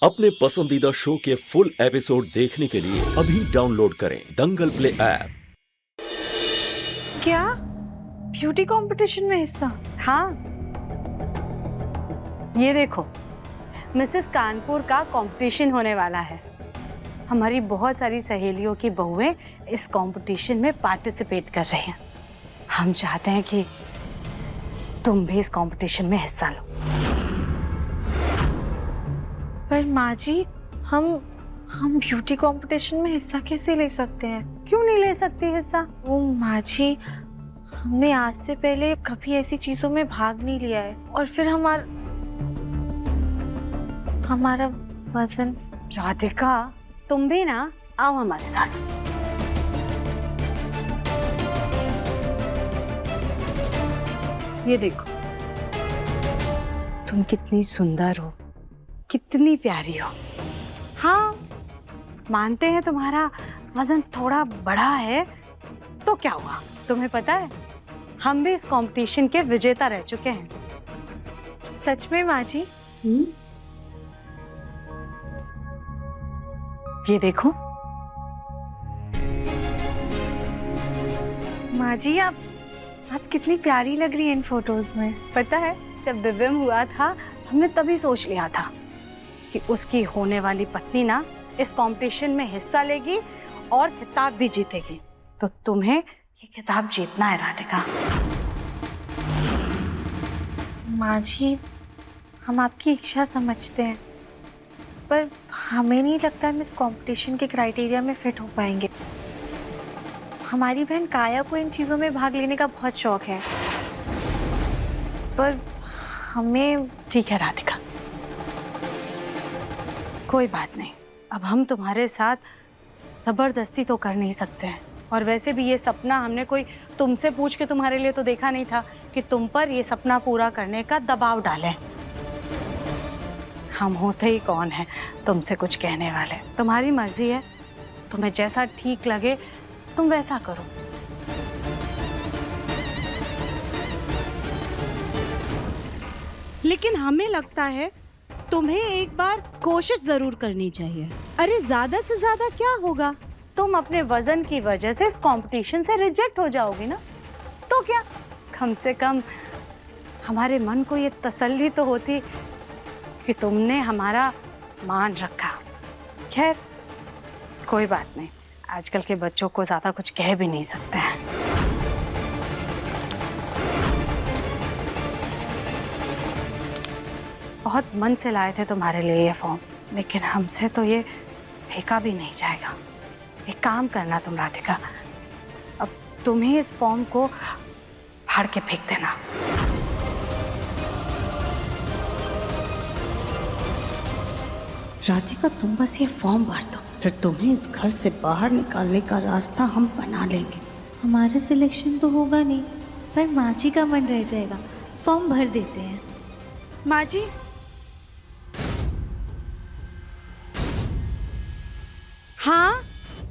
अपने पसंदीदा शो के फुल एपिसोड देखने के लिए अभी डाउनलोड करें दंगल प्ले ऐप। क्या ब्यूटी कंपटीशन में हिस्सा? हाँ, ये देखो मिसेस कानपुर का कंपटीशन होने वाला है। हमारी बहुत सारी सहेलियों की बहुएं इस कंपटीशन में पार्टिसिपेट कर रही हैं। हम चाहते हैं कि तुम भी इस कंपटीशन में हिस्सा लो। पर माँ जी, हम ब्यूटी कंपटीशन में हिस्सा कैसे ले सकते हैं? क्यों नहीं ले सकती हिस्सा? वो माँ जी, हमने आज से पहले कभी ऐसी चीजों में भाग नहीं लिया है और फिर हमारा वजन। राधिका, तुम भी ना आओ हमारे साथ। ये देखो, तुम कितनी सुंदर हो, कितनी प्यारी हो। हाँ, मानते हैं तुम्हारा वजन थोड़ा बड़ा है, तो क्या हुआ? तुम्हें पता है हम भी इस कंपटीशन के विजेता रह चुके हैं। सच में माँ जी? ये देखो। माँ जी, आप कितनी प्यारी लग रही हैं इन फोटोज में। पता है, जब दिव्यम हुआ था हमने तभी सोच लिया था कि उसकी होने वाली पत्नी ना इस कंपटीशन में हिस्सा लेगी और खिताब भी जीतेगी। तो तुम्हें ये खिताब जीतना है राधिका। माँ जी, हम आपकी इच्छा समझते हैं, पर हमें नहीं लगता हम इस कंपटीशन के क्राइटेरिया में फिट हो पाएंगे। हमारी बहन काया को इन चीज़ों में भाग लेने का बहुत शौक है, पर हमें। ठीक है राधिका, कोई बात नहीं। अब हम तुम्हारे साथ जबरदस्ती तो कर नहीं सकते हैं, और वैसे भी ये सपना हमने कोई तुमसे पूछ के तुम्हारे लिए तो देखा नहीं था कि तुम पर ये सपना पूरा करने का दबाव डालें। हम होते ही कौन है तुमसे कुछ कहने वाले। तुम्हारी मर्जी है, तुम्हें जैसा ठीक लगे तुम वैसा करो। लेकिन हमें लगता है तुम्हें एक बार कोशिश जरूर करनी चाहिए। अरे ज्यादा से ज्यादा क्या होगा? तुम अपने वजन की वजह से इस कंपटीशन से रिजेक्ट हो जाओगी ना, तो क्या, कम से कम हमारे मन को ये तसल्ली तो होती कि तुमने हमारा मान रखा। खैर कोई बात नहीं, आजकल के बच्चों को ज्यादा कुछ कह भी नहीं सकते हैं। बहुत मन से लाए थे तुम्हारे लिए ये फॉर्म, लेकिन हमसे तो ये फेंका भी नहीं जाएगा। एक काम करना तुम राधिका, अब तुम ही इस फॉर्म को फाड़ के फेंक देना। राधिका, तुम बस ये फॉर्म भर दो, फिर तुम्हें इस घर से बाहर निकालने का रास्ता हम बना लेंगे। हमारा सिलेक्शन तो होगा नहीं, पर माँ जी का मन रह जाएगा। फॉर्म भर देते हैं। माँ जी, हाँ,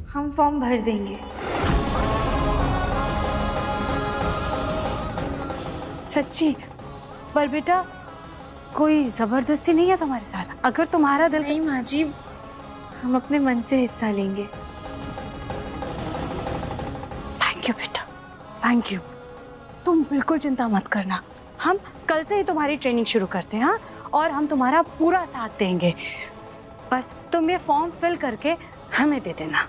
हम फॉर्म भर देंगे। सच्ची? पर बेटा कोई जबरदस्ती नहीं है तुम्हारे साथ? अगर तुम्हारा दिल। नहीं माँ जी, हम अपने मन से हिस्सा लेंगे। थैंक यू बेटा, थैंक यू। तुम बिल्कुल चिंता मत करना, हम कल से ही तुम्हारी ट्रेनिंग शुरू करते हैं। हाँ, और हम तुम्हारा पूरा साथ देंगे। बस तुम ये फॉर्म फिल करके हमें दे देना।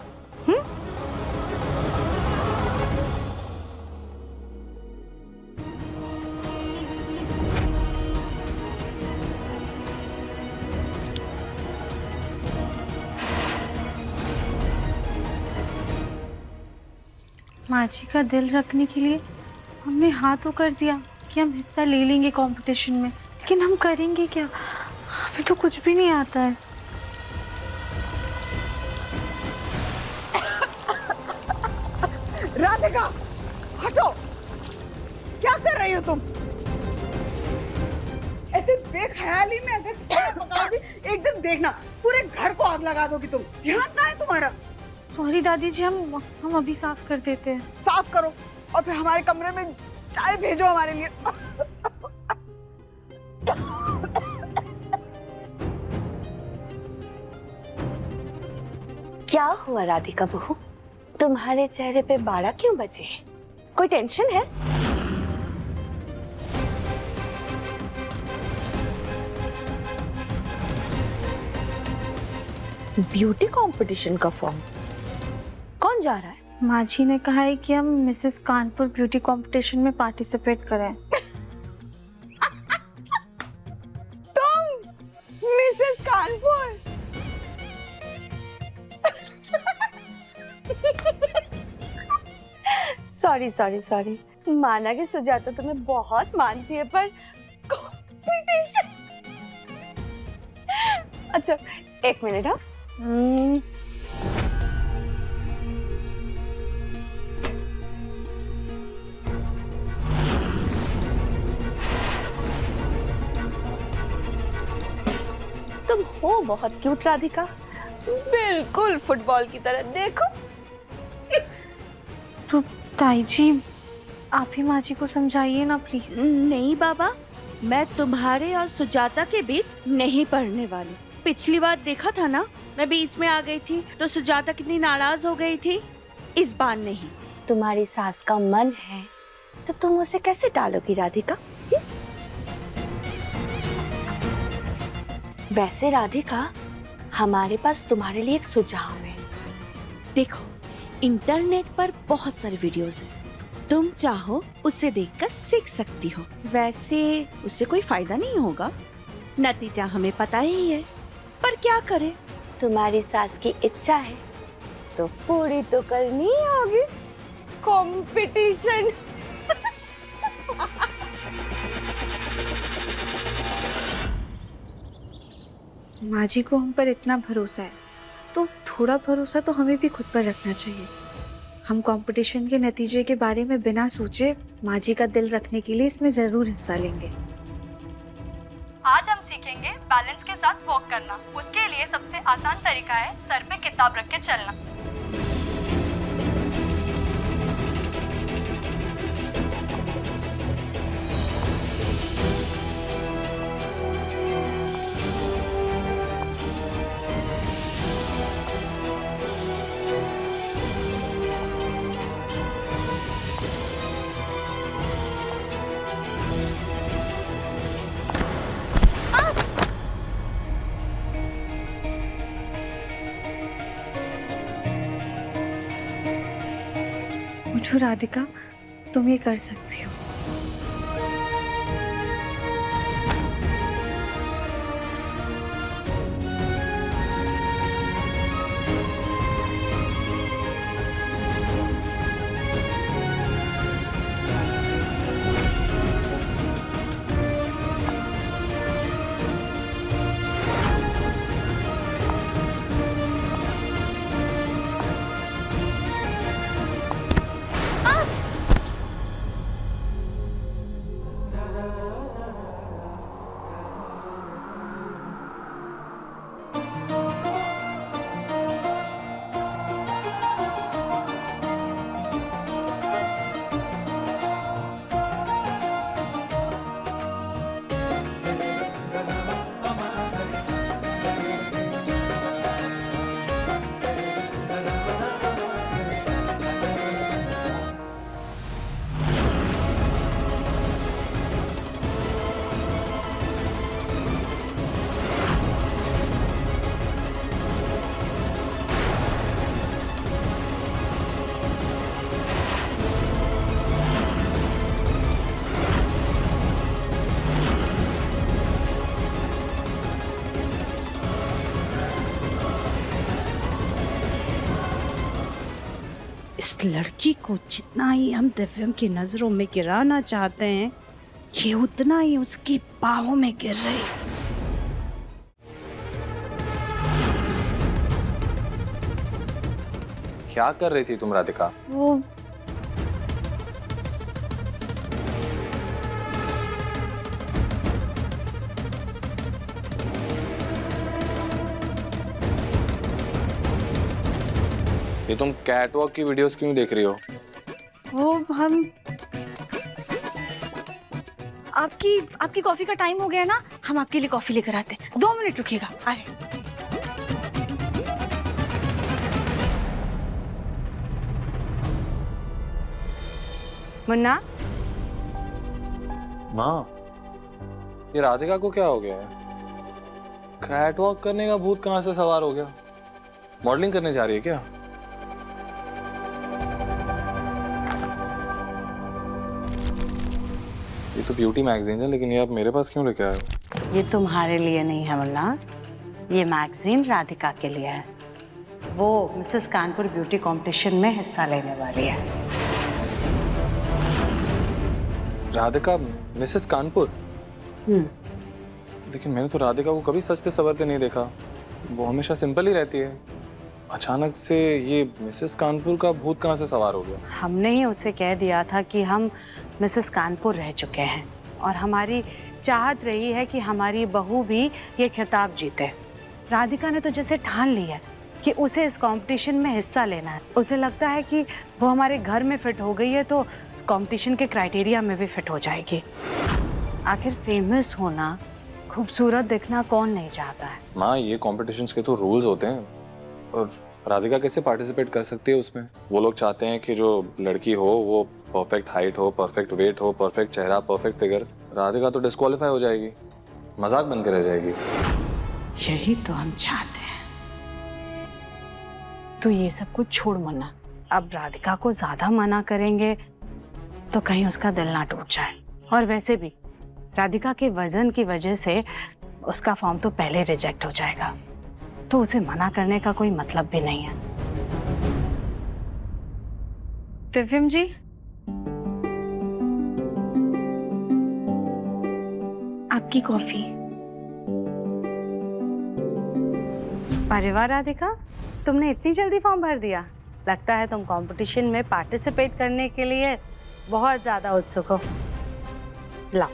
माँ जी का दिल रखने के लिए हमने हाँ तो कर दिया कि हम हिस्सा ले लेंगे कंपटीशन में, लेकिन हम करेंगे क्या? हमें तो कुछ भी नहीं आता है। राधिका, हटो! क्या कर रही हो तुम? ऐसे बेख्याली में अगर पका दी, एक दिन देखना पूरे घर को आग लगा दोगी तुम। ध्यान कहाँ है तुम्हारा? सॉरी दादी जी, हम अभी साफ कर देते हैं। साफ करो और फिर हमारे कमरे में चाय भेजो हमारे लिए। क्या हुआ राधिका बहू, तुम्हारे चेहरे पे 12 क्यों बजे हैं? कोई टेंशन है? ब्यूटी कंपटीशन का फॉर्म कौन जा रहा है? माँ जी ने कहा है कि हम मिसेस कानपुर ब्यूटी कंपटीशन में पार्टिसिपेट करें। तुम Mrs Kanpur? Sorry sorry sorry, माना कि सुजाता तुम्हें बहुत मानती है, पर कंपटीशन। अच्छा एक मिनट। हाँ तुम हो बहुत क्यूट राधिका, बिल्कुल फुटबॉल की तरह। देखो तो ताई जी आप ही माँ जी को समझाइए ना प्लीज। नहीं बाबा, मैं तुम्हारे और सुजाता के बीच नहीं पड़ने वाली। पिछली बार देखा था ना, मैं बीच में आ गई थी तो सुजाता कितनी नाराज हो गई थी। इस बार नहीं। तुम्हारी सास का मन है तो तुम उसे कैसे टालोगी राधिका? वैसे राधिका, हमारे पास तुम्हारे लिए एक सुझाव है। देखो, इंटरनेट पर बहुत सारे वीडियोस हैं, तुम चाहो उसे देखकर सीख सकती हो। वैसे उससे कोई फायदा नहीं होगा, नतीजा हमें पता ही है, पर क्या करें। तुम्हारी सास की इच्छा है तो पूरी तो करनी ही होगी। कंपटीशन। माँ जी को हम पर इतना भरोसा है तो थोड़ा भरोसा तो हमें भी खुद पर रखना चाहिए। हम कंपटीशन के नतीजे के बारे में बिना सोचे माँ जी का दिल रखने के लिए इसमें जरूर हिस्सा लेंगे। आज हम सीखेंगे बैलेंस के साथ वॉक करना। उसके लिए सबसे आसान तरीका है सर पे किताब रख के चलना। उठो राधिका, तुम ये कर सकती हो। इस लड़की को जितना ही हम दिव्यम की नजरों में गिराना चाहते हैं, ये उतना ही उसकी बाहों में गिर रही। क्या कर रही थी तुम राधिका? वो ये तुम कैटवॉक की वीडियोस क्यों देख रही हो? हम आपकी कॉफी का टाइम हो गया ना, हम आपके लिए कॉफी लेकर आते हैं। 2 मिनट रुकिएगा, आ रहे। मुन्ना, माँ, ये राधिका को क्या हो गया है? कैट वॉक करने का भूत कहाँ से सवार हो गया? मॉडलिंग करने जा रही है क्या? ये तो ब्यूटी मैगजीन है, लेकिन ये आप मेरे पास क्यों लेके आए हो? ये तुम्हारे लिए नहीं है मुन्ना, ये मैगजीन राधिका के लिए है। वो मिसेस कानपुर ब्यूटी कंपटीशन में हिस्सा लेने वाली है। राधिका मिसेस कानपुर? लेकिन मैंने तो राधिका को कभी सजते संवरते नहीं देखा। वो हमेशा सिंपल ही रहती है। अचानक से ये मिसेस कानपुर का भूत कहाँ से सवार हो गया? हमने ही उसे कह दिया था कि हम मिसेस कानपुर रह चुके हैं और हमारी चाहत रही है कि हमारी बहू भी ये खिताब जीते। राधिका ने तो जैसे ठान ली है कि उसे इस कंपटीशन में हिस्सा लेना है। उसे लगता है कि वो हमारे घर में फिट हो गई है तो इस कंपटीशन के क्राइटेरिया में भी फिट हो जाएगी। आखिर फेमस होना, खूबसूरत दिखना कौन नहीं चाहता है? माँ, ये कॉम्पिटिशन्स के तो रूल्स होते हैं और राधिका कैसे पार्टिसिपेट कर सकती है उसमें? वो लोग चाहते हैं कि जो लड़की हो वो परफेक्ट हाइट हो, परफेक्ट वेट हो, परफेक्ट चेहरा, परफेक्ट फिगर। राधिका तो डिस्क्वालीफाई हो जाएगी, मजाक बनकर रह जाएगी। यही तो हम चाहते हैं। तो ये सब कुछ छोड़ मुन्ना, अब राधिका को ज्यादा मना करेंगे तो कहीं उसका दिल ना टूट जाए। और वैसे भी राधिका के वजन की वजह से उसका फॉर्म तो पहले रिजेक्ट हो जाएगा, तो उसे मना करने का कोई मतलब भी नहीं है। दिव्यम जी, आपकी कॉफी। अरे वाह राधिका, तुमने इतनी जल्दी फॉर्म भर दिया। लगता है तुम कंपटीशन में पार्टिसिपेट करने के लिए बहुत ज्यादा उत्सुक हो। लाओ,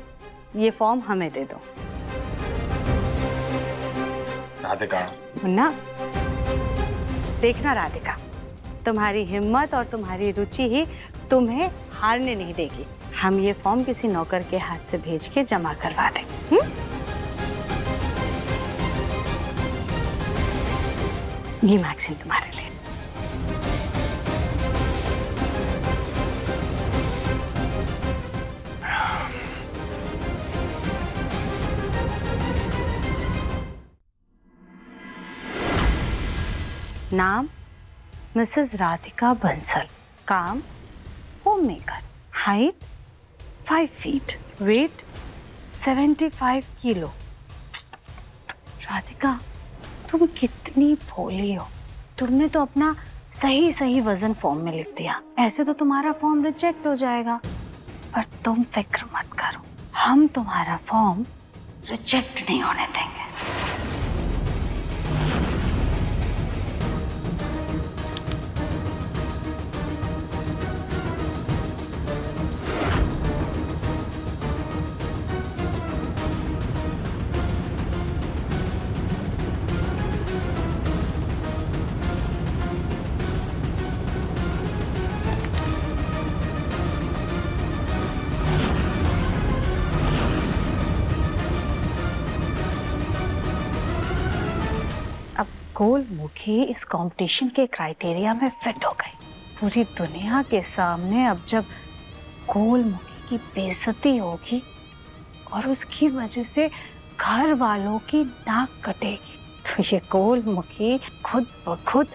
ये फॉर्म हमें दे दो। राधिका, मुन्ना, देखना राधिका, तुम्हारी हिम्मत और तुम्हारी रुचि ही तुम्हें हारने नहीं देगी। हम ये फॉर्म किसी नौकर के हाथ से भेज के जमा करवा दें। ये मैगजीन तुम्हारे लिए। नाम मिसेस राधिका बंसल, काम home maker, height 5 feet, weight 75 kilo. Radhika, तुम कितनी भोली हो। तुमने तो अपना सही वजन फॉर्म में लिख दिया। ऐसे तो तुम्हारा फॉर्म रिजेक्ट हो जाएगा। पर तुम फिक्र मत करो, हम तुम्हारा फॉर्म रिजेक्ट नहीं होने देंगे। गोलमुखी इस कंपटीशन के क्राइटेरिया में फिट हो गई। पूरी दुनिया के सामने अब जब गोलमुखी की बेइज्जती होगी और उसकी वजह से घर वालों की नाक कटेगी, तो ये गोलमुखी खुद ब खुद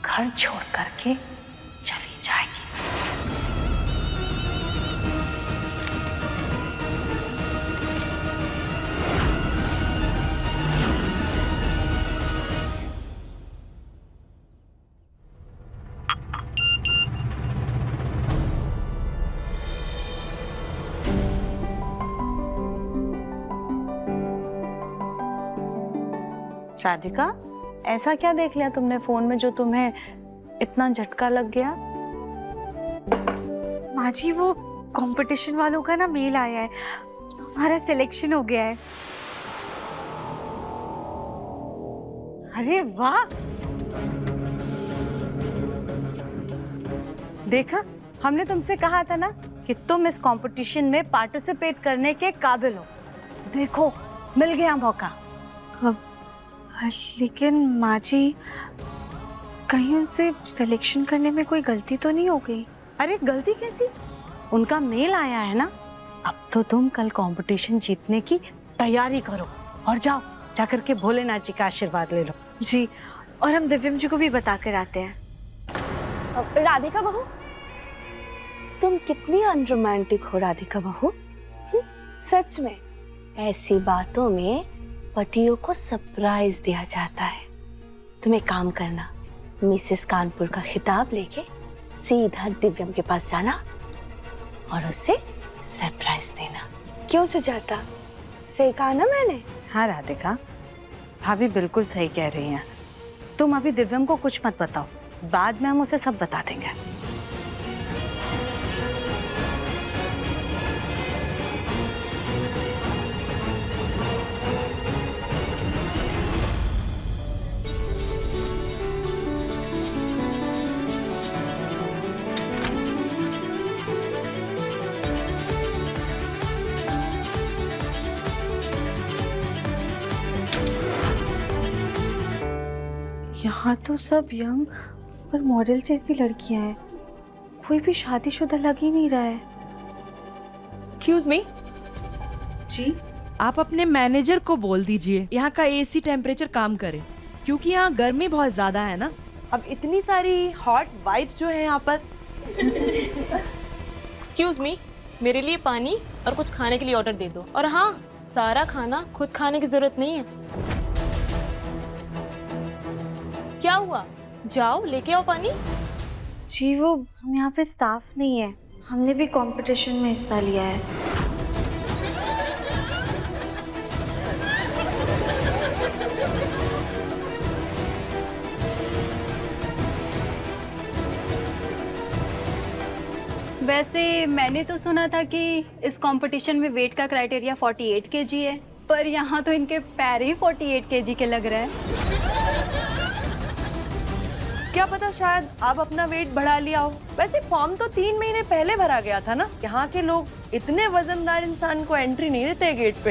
घर छोड़ करके चली जाएगी। राधिका, ऐसा क्या देख लिया तुमने फोन में जो तुम्हें इतना झटका लग गया? माँ जी, वो कंपटीशन वालों का ना मेल आया है, हमारा सिलेक्शन हो गया है। अरे वाह, देखा, हमने तुमसे कहा था ना कि तुम इस कंपटीशन में पार्टिसिपेट करने के काबिल हो। देखो, मिल गया मौका। लेकिन माँ जी, कहीं उनसे सिलेक्शन करने में कोई गलती तो नहीं हो गई? अरे गलती कैसी? उनका मेल आया है ना। अब तो तुम कल कंपटीशन जीतने की तैयारी करो और जाओ जाकर के भोलेनाथ जी का आशीर्वाद ले लो। जी, और हम दिव्यम जी को भी बता कर आते हैं। राधिका बहू, तुम कितनी अनरोमांटिक हो राधिका बहू। सच में ऐसी बातों में पतियों को सरप्राइज दिया जाता है। तुम एक काम करना, मिसेस कानपुर का खिताब लेके सीधा दिव्यम के पास जाना और उसे सरप्राइज देना। क्यों सुजाता, सही कहा ना मैंने? हाँ राधिका, भाभी बिल्कुल सही कह रही हैं। तुम अभी दिव्यम को कुछ मत बताओ, बाद में हम उसे सब बता देंगे। यहाँ तो सब यंग और मॉडल जैसी लड़कियां हैं, कोई भी शादीशुदा लग ही नहीं रहा है। एक्सक्यूज मी जी, आप अपने मैनेजर को बोल दीजिए यहाँ का एसी टेम्परेचर काम करे, क्योंकि यहाँ गर्मी बहुत ज्यादा है ना। अब इतनी सारी हॉट वाइब्स जो है यहाँ पर। एक्सक्यूज मी, मेरे लिए पानी और कुछ खाने के लिए ऑर्डर दे दो। और हाँ, सारा खाना खुद खाने की जरूरत नहीं है। क्या हुआ, जाओ लेके आओ पानी। जी वो हम यहाँ पे स्टाफ नहीं है, हमने भी कंपटीशन में हिस्सा लिया है। वैसे मैंने तो सुना था कि इस कंपटीशन में वेट का क्राइटेरिया 48 केजी है, पर यहाँ तो इनके पैर ही 48 केजी के लग रहे हैं। क्या पता शायद आप अपना वेट बढ़ा लिया हो। वैसे फॉर्म तो 3 महीने पहले भरा गया था ना। यहाँ के लोग इतने वजनदार इंसान को एंट्री नहीं देते गेट पे।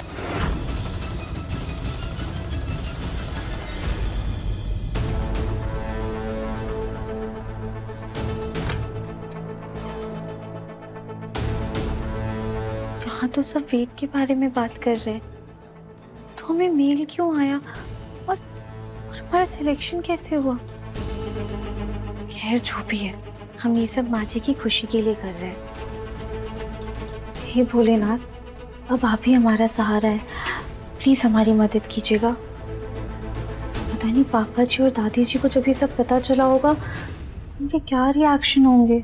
यहाँ तो सब वेट के बारे में बात कर रहे हैं, तो हमें मेल क्यों आया और हमारा सिलेक्शन कैसे हुआ? खैर जो भी है, हम ये सब माँ जी की खुशी के लिए कर रहे हैं। हे भोलेनाथ, अब आप ही हमारा सहारा है, प्लीज हमारी मदद कीजिएगा। पता नहीं पापा जी और दादी जी को जब ये सब पता चला होगा, उनके क्या रिएक्शन होंगे।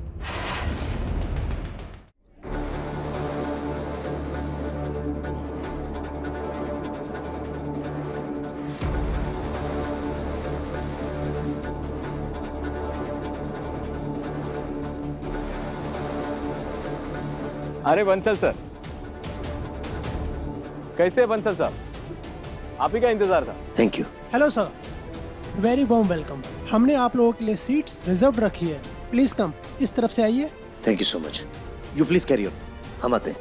अरे बंसल सर, कैसे है बंसल साहब? आप ही का इंतजार था। Thank you. Hello sir, very warm welcome. हमने आप लोगों के लिए सीट्स रिजर्व रखी है, प्लीज कम, इस तरफ से आइए। Thank you so much. You please carry on, हम आते हैं।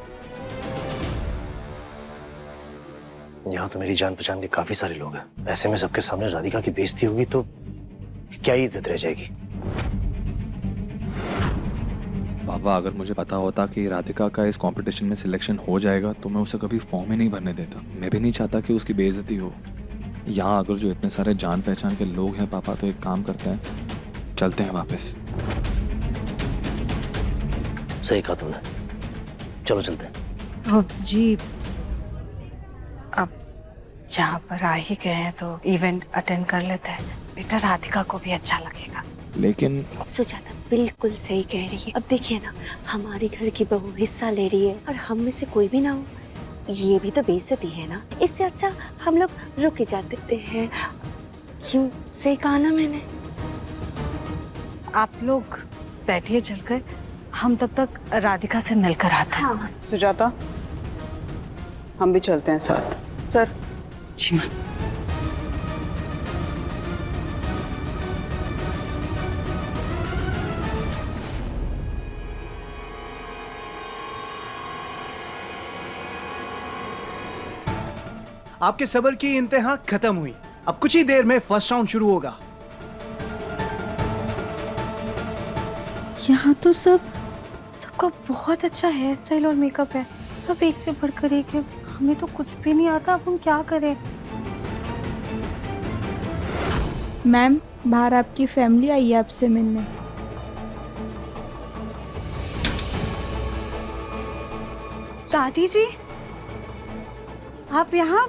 यहाँ तो मेरी जान पहचान के काफी सारे लोग हैं, ऐसे में सबके सामने राधिका की बेइज्जती होगी तो क्या ही इज्जत रह जाएगी। पापा, अगर मुझे पता होता कि राधिका का इस कंपटीशन में सिलेक्शन हो जाएगा तो मैं उसे कभी फॉर्म ही नहीं भरने देता। मैं भी नहीं चाहता कि उसकी बेइज्जती हो। यहाँ अगर जो इतने सारे जान पहचान के लोग हैं पापा, तो एक काम करते हैं, चलते हैं वापस। सही कहा तुमने, चलो चलते हैं। जी, अब यहाँ पर आ ही गए हैं तो इवेंट अटेंड कर लेते हैं, बेटा राधिका को भी अच्छा लगेगा। लेकिन सुजाता बिल्कुल सही कह रही है। अब देखिए ना, हमारे घर की बहू हिस्सा ले रही है और हम में से कोई भी ना हो, ये भी तो बेइज्जती है ना। इससे अच्छा हम लोग रुक जा देते हैं। क्यों, सही कहा ना मैंने? आप लोग बैठिए चलकर, हम तब तक राधिका से मिलकर आते हैं। हाँ। सुजाता, हम भी चलते हैं साथ। सर। जी मैम। आपके सब्र की इंतहा खत्म हुई, अब कुछ ही देर में फर्स्ट राउंड शुरू होगा। यहाँ तो सब सबका बहुत अच्छा हेयर स्टाइल और मेकअप है, सब एक से बढ़कर एक है। हमें तो कुछ भी नहीं आता, अब हम क्या करें? मैम, बाहर आपकी फैमिली आई है आपसे मिलने। दादी जी, आप यहाँ?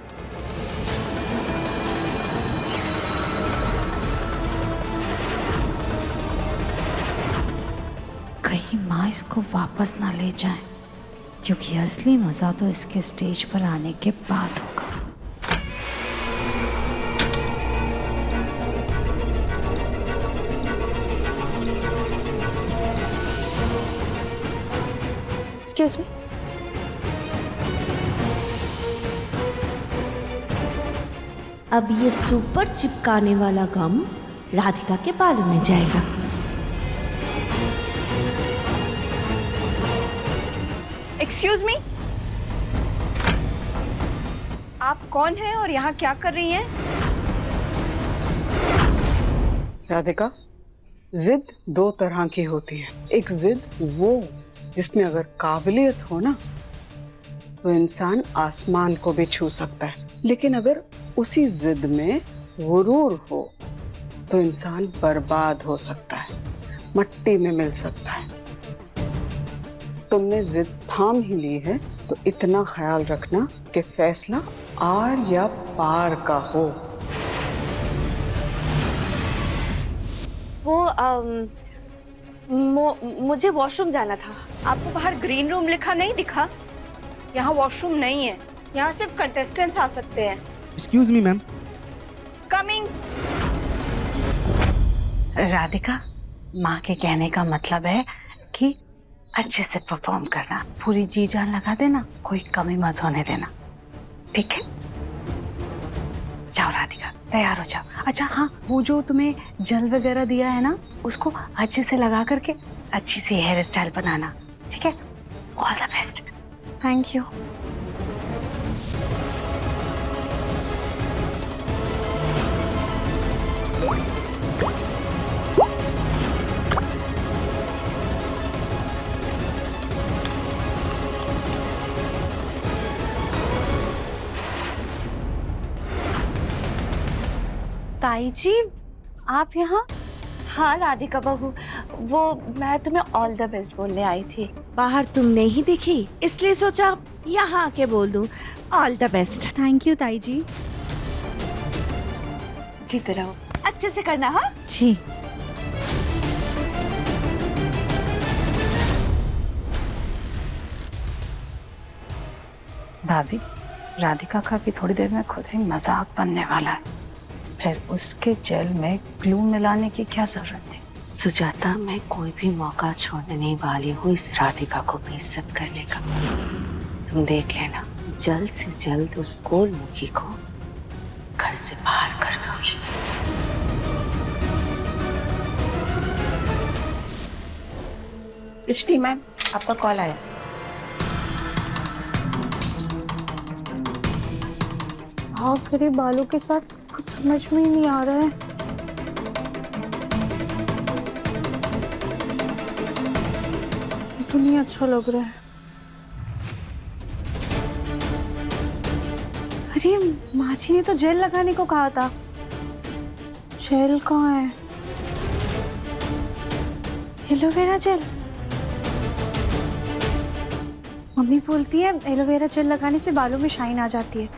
कहीं माँ इसको वापस ना ले जाए, क्योंकि असली मजा तो इसके स्टेज पर आने के बाद होगा। एक्सक्यूज मी, अब ये सुपर चिपकाने वाला गम राधिका के बालों में जाएगा। एक्सक्यूज मी, आप कौन हैं और यहाँ क्या कर रही हैं? राधिका, जिद दो तरह की होती है। एक जिद वो जिसमें अगर काबिलियत हो ना तो इंसान आसमान को भी छू सकता है, लेकिन अगर उसी जिद में गुरूर हो तो इंसान बर्बाद हो सकता है, मट्टी में मिल सकता है। तुमने जिद थाम ही ली है तो इतना ख्याल रखना कि फैसला आर या पार का हो। वो मुझे वॉशरूम जाना था। आपको बाहर ग्रीन रूम लिखा नहीं दिखा? यहाँ वॉशरूम नहीं है, यहाँ सिर्फ कंटेस्टेंट्स आ सकते हैं। Excuse me ma'am. Coming. Radhika, माँ के कहने का मतलब है कि अच्छे से परफॉर्म करना, पूरी जी जान लगा देना, कोई कमी मत होने देना, ठीक है? जाओ राधिका, तैयार हो जाओ। अच्छा हाँ, वो जो तुम्हें जल वगैरह दिया है ना, उसको अच्छे से लगा करके अच्छी सी हेयर स्टाइल बनाना, ठीक है? All the best. Thank you. ताई जी, आप यहाँ? हाँ राधिका बहू, वो मैं तुम्हें ऑल द बेस्ट बोलने आई थी। बाहर तुम नहीं दिखी, इसलिए सोचा यहाँ आके बोल दूं all the best. Thank you ताई जी। जीते रहो, अच्छे से करना। हाँ जी। भाभी, राधिका का भी थोड़ी देर में खुद ही मजाक बनने वाला है, फिर उसके जेल में ग्लू मिलाने की क्या जरूरत थी? सुजाता, मैं कोई भी मौका छोड़ने नहीं वाली हूँ इस राधिका को बेइज्जत करने का। तुम देख लेना, जल्द से जल्द उस गोलमुखी को घर से बाहर कर दूंगी। सृष्टि मैम, आपका कॉल आया। हाँ, मेरे बालों के साथ कुछ समझ में ही नहीं आ रहा है। तो नहीं अच्छा लग रहा है। अरे माँ जी ने तो जेल लगाने को कहा था। जेल कहाँ है? Aloe vera gel. मम्मी बोलती है एलोवेरा जेल लगाने से बालों में शाइन आ जाती है।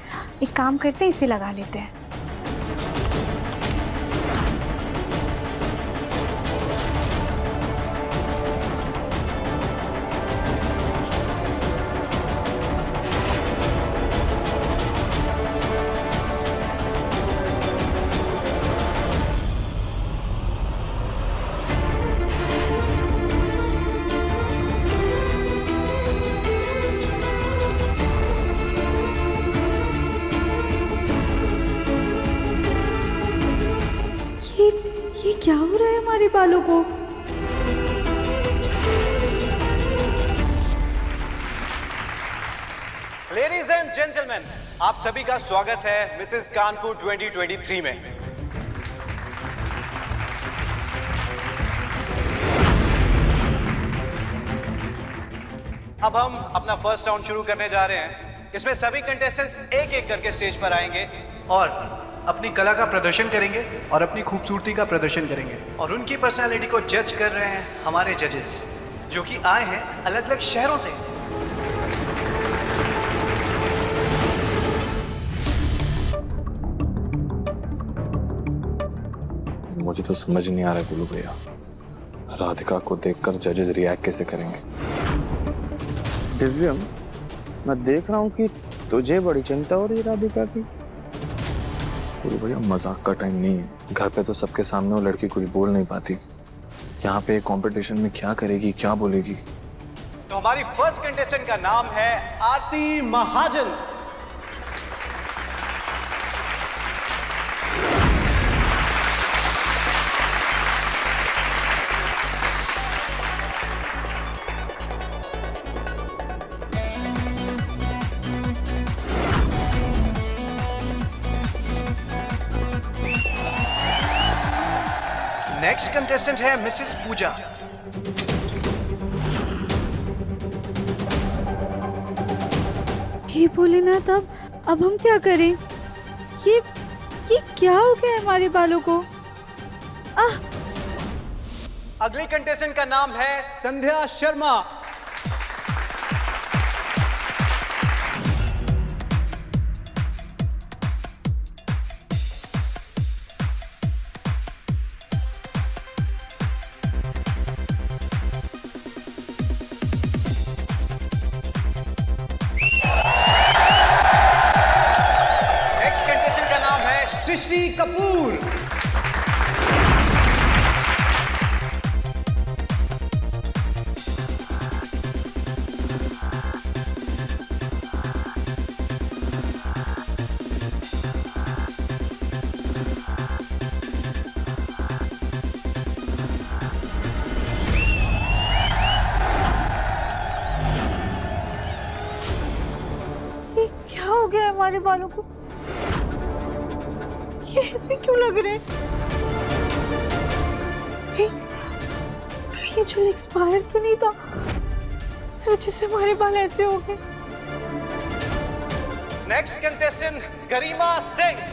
एक काम करते हैं, इसे लगा लेते हैं। ये क्या हो रहा है हमारे बालों को? लेडीज एंड जेंटलमैन, आप सभी का स्वागत है मिसेस कानपुर 2023 में। अब हम अपना फर्स्ट राउंड शुरू करने जा रहे हैं। इसमें सभी कंटेस्टेंट्स एक एक करके स्टेज पर आएंगे और अपनी कला का प्रदर्शन करेंगे और अपनी खूबसूरती का प्रदर्शन करेंगे। और उनकी पर्सनालिटी को जज कर रहे हैं हमारे जजेस, जो कि आए हैं अलग अलग शहरों से। मुझे तो समझ नहीं आ रहा गोलू भैया, राधिका को देखकर जजेस रिएक्ट कैसे करेंगे। दिव्यम, मैं देख रहा हूँ कि तुझे बड़ी चिंता हो रही है राधिका की। गोलू भैया मजाक का टाइम नहीं है। घर पे तो सबके सामने वो लड़की कुछ बोल नहीं पाती, यहाँ पे कंपटीशन में क्या करेगी, क्या बोलेगी। तो हमारी फर्स्ट कंटेस्टेंट का नाम है आरती महाजन। नेक्स्ट कंटेस्टेंट है मिसेस पूजा। हे भोलेनाथ, अब हम क्या करें? ये क्या हो गया हमारे बालों को? अगली कंटेस्टेंट का नाम है संध्या शर्मा। ऋषि कपूर। ये क्या हो गया हमारे बालों को? ये ऐसे क्यों लग रहे हैं? ये जेल एक्सपायर तो नहीं था? इस वजह से हमारे बाल ऐसे हो गए। Next contestant Garima Singh.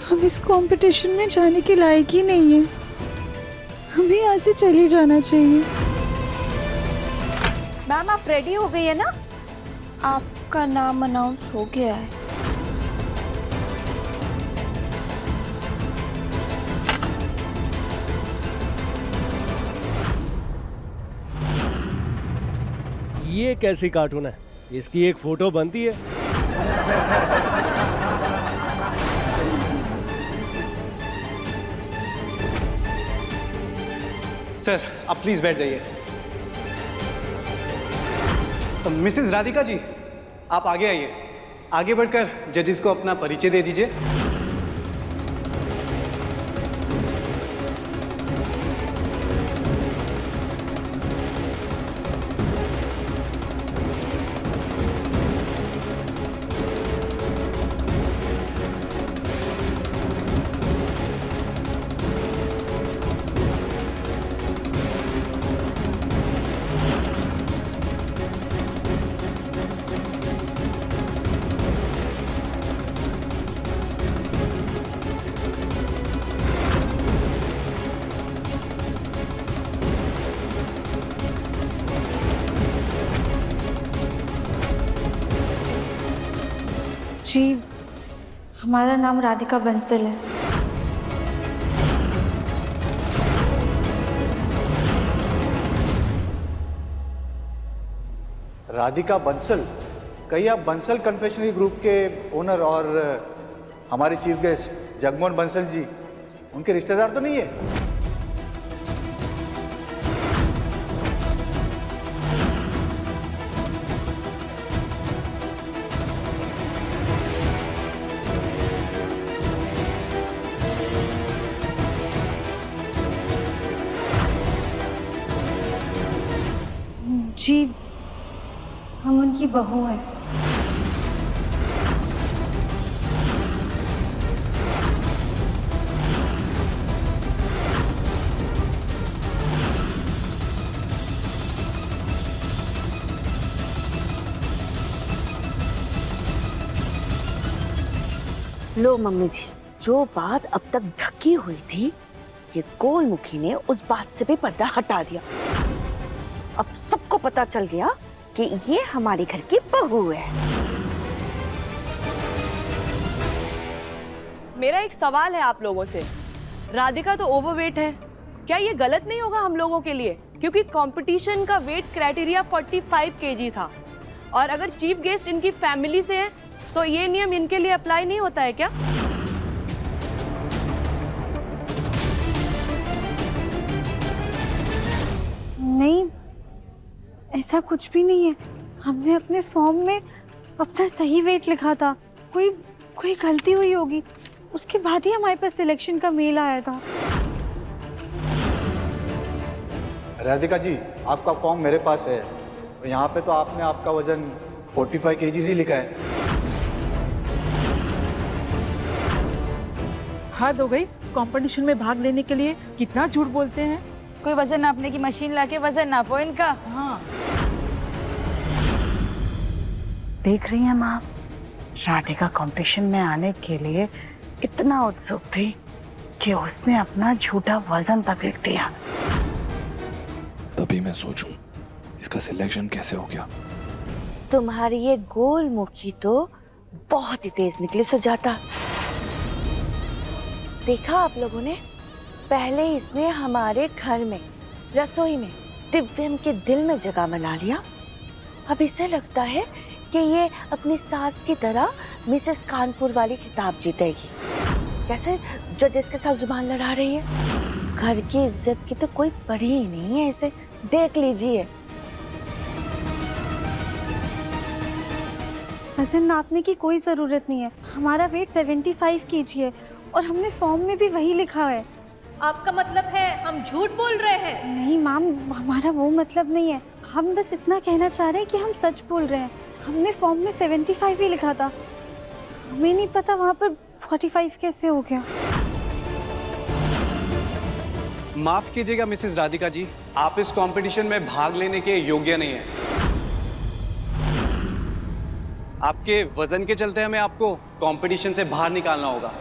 हम इस कंपटीशन में जाने के लायक ही नहीं है। हमें यहाँ से चले जाना चाहिए। मैम, आप रेडी हो गई है ना? आपका नाम अनाउंस हो गया है। ये कैसी कार्टून है? इसकी एक फोटो बनती है। सर, आप प्लीज बैठ जाइए। मिसेस राधिका जी, आप आगे आइए। आगे बढ़कर जजेस को अपना परिचय दे दीजिए। जी, हमारा नाम राधिका बंसल है। राधिका बंसल? कहीं आप बंसल कन्फेक्शनरी ग्रुप के ओनर और हमारे चीफ गेस्ट जगमोहन बंसल जी, उनके रिश्तेदार तो नहीं है? जी, हम उनकी बहू हैं। लो मम्मी जी, जो बात अब तक ढकी हुई थी, ये गोलमुखी ने उस बात से भी पर्दा हटा दिया। अब सबको पता चल गया कि ये हमारे घर की बहू है। मेरा एक सवाल है आप लोगों से, राधिका तो ओवरवेट है, क्या ये गलत नहीं होगा हम लोगों के लिए? क्योंकि कंपटीशन का वेट क्राइटेरिया 45 केजी था, और अगर चीफ गेस्ट इनकी फैमिली से है तो ये नियम इनके लिए अप्लाई नहीं होता है क्या? नहीं, ऐसा कुछ भी नहीं है। हमने अपने फॉर्म में अपना सही वेट लिखा था। कोई गलती हुई होगी, उसके बाद ही हमारे पास सिलेक्शन का मेल आया था। राधिका जी, आपका फॉर्म मेरे पास है, तो यहाँ पे तो आपने आपका वजन 45 केजीज ही लिखा है। हद हो गई, कंपटीशन में भाग लेने के लिए कितना झूठ बोलते हैं। कोई वजन नापने की मशीन लाके वजन नापो इनका। हाँ। देख रही हैं माँ, राधिका कंपटीशन में आने के लिए इतना उत्सुक थी कि उसने अपना झूठा वजन तक लिख दिया। तभी मैं सोचूं इसका सिलेक्शन कैसे हो गया। तुम्हारी ये गोलमुखी तो बहुत ही तेज निकली सुजाता। देखा आप लोगों ने, पहले इसने हमारे घर में रसोई में दिव्यम के दिल में जगह बना लिया। अब इसे लगता है कि ये अपनी सास की तरह मिसेस कानपुर वाली खिताब जीतेगी। कैसे जजेस के साथ जुबान लड़ा रही है। घर की इज्जत की तो कोई पड़ी ही नहीं है इसे, देख लीजिए। वजन नापने की कोई ज़रूरत नहीं है। हमारा वेट 75 केजी है और हमने फॉर्म में भी वही लिखा है। आपका मतलब है हम झूठ बोल रहे हैं? नहीं मैम, हमारा वो मतलब नहीं है। हम बस इतना कहना चाह रहे हैं कि हम सच बोल रहे हैं। हमने फॉर्म में 75 ही लिखा था, हमें नहीं पता वहाँ पर 45 कैसे हो गया। माफ कीजिएगा मिसेस राधिका जी, आप इस कंपटीशन में भाग लेने के योग्य नहीं हैं। आपके वजन के चलते हमें आपको कंपटीशन से बाहर निकालना होगा।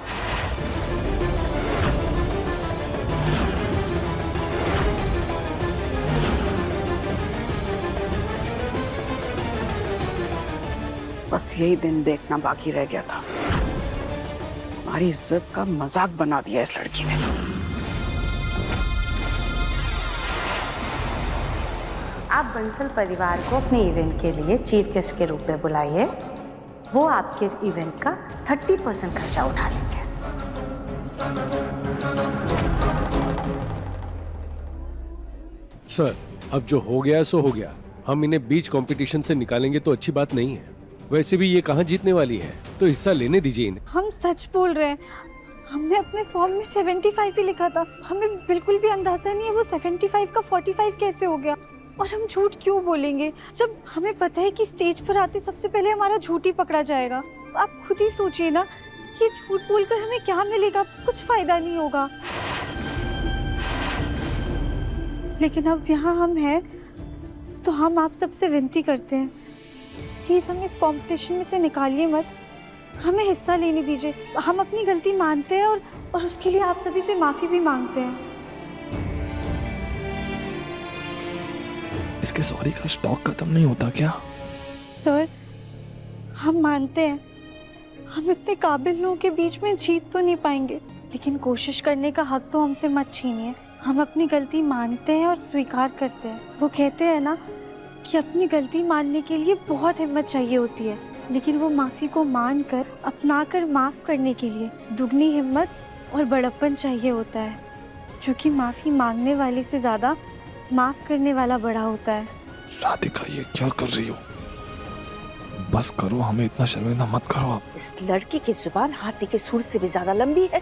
बस यही दिन देखना बाकी रह गया था। हमारी इज्जत का मजाक बना दिया इस लड़की ने। आप बंसल परिवार को अपने इवेंट के लिए चीफ गेस्ट के रूप में बुलाइए। वो आपके इवेंट का 30% खर्चा उठा लेंगे। सर, अब जो हो गया सो हो गया। हम इन्हें बीच कंपटीशन से निकालेंगे तो अच्छी बात नहीं है। वैसे भी ये कहाँ जीतने वाली है, तो हिस्सा लेने दीजिए इन्हें। हम सच बोल रहे हैं। हमने अपने फॉर्म में 75 ही लिखा था। हमें बिल्कुल भी अंदाजा नहीं है वो 75 का 45 कैसे हो गया। और हम झूठ क्यों बोलेंगे जब हमें पता है कि स्टेज पर आते सबसे पहले हमारा झूठ ही पकड़ा जाएगा। आप खुद ही सोचिए ना कि झूठ बोलकर हमें क्या मिलेगा, कुछ फायदा नहीं होगा। लेकिन अब यहाँ हम हैं तो हम आप सबसे विनती करते हैं, प्लीज हमें इस कंपटीशन में से निकालिए मत, हमें हिस्सा लेने दीजिए। हम अपनी गलती मानते हैं और उसके लिए आप सभी से माफी भी मांगते हैं। इसके सॉरी का स्टॉक खत्म नहीं होता क्या? सर, हम मानते हैं हम इतने काबिल लोगों के बीच में जीत तो नहीं पाएंगे, लेकिन कोशिश करने का हक तो हमसे मत छीनिए। हम अपनी गलती मानते हैं और स्वीकार करते हैं। वो कहते हैं ना कि अपनी गलती मानने के लिए बहुत हिम्मत चाहिए होती है, लेकिन वो माफ़ी को मान कर अपना कर माफ़ करने के लिए दुगनी हिम्मत और बड़प्पन चाहिए होता है, क्योंकि माफ़ी मांगने वाले से ज़्यादा माफ़ करने वाला बड़ा होता है। राधिका, ये क्या कर रही हो? बस करो, हमें इतना शर्मिंदा मत करो आप। इस लड़की की जुबान हाथी के सूर से भी ज्यादा लंबी है,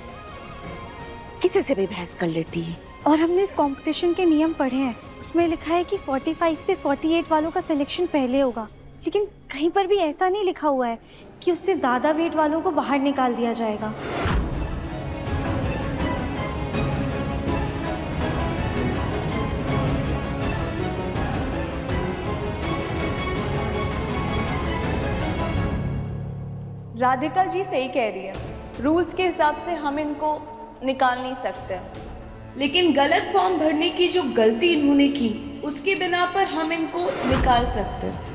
किसी से भी बहस कर लेती है। और हमने इस कंपटीशन के नियम पढ़े हैं, उसमें लिखा है कि 45 से 48 वालों का सिलेक्शन पहले होगा, लेकिन कहीं पर भी ऐसा नहीं लिखा हुआ है कि उससे ज़्यादा वेट वालों को बाहर निकाल दिया जाएगा। राधिका जी सही कह रही है, रूल्स के हिसाब से हम इनको निकाल नहीं सकते, लेकिन गलत फॉर्म भरने की जो गलती इन्होंने की उसके बिना पर हम इनको निकाल सकते हैं।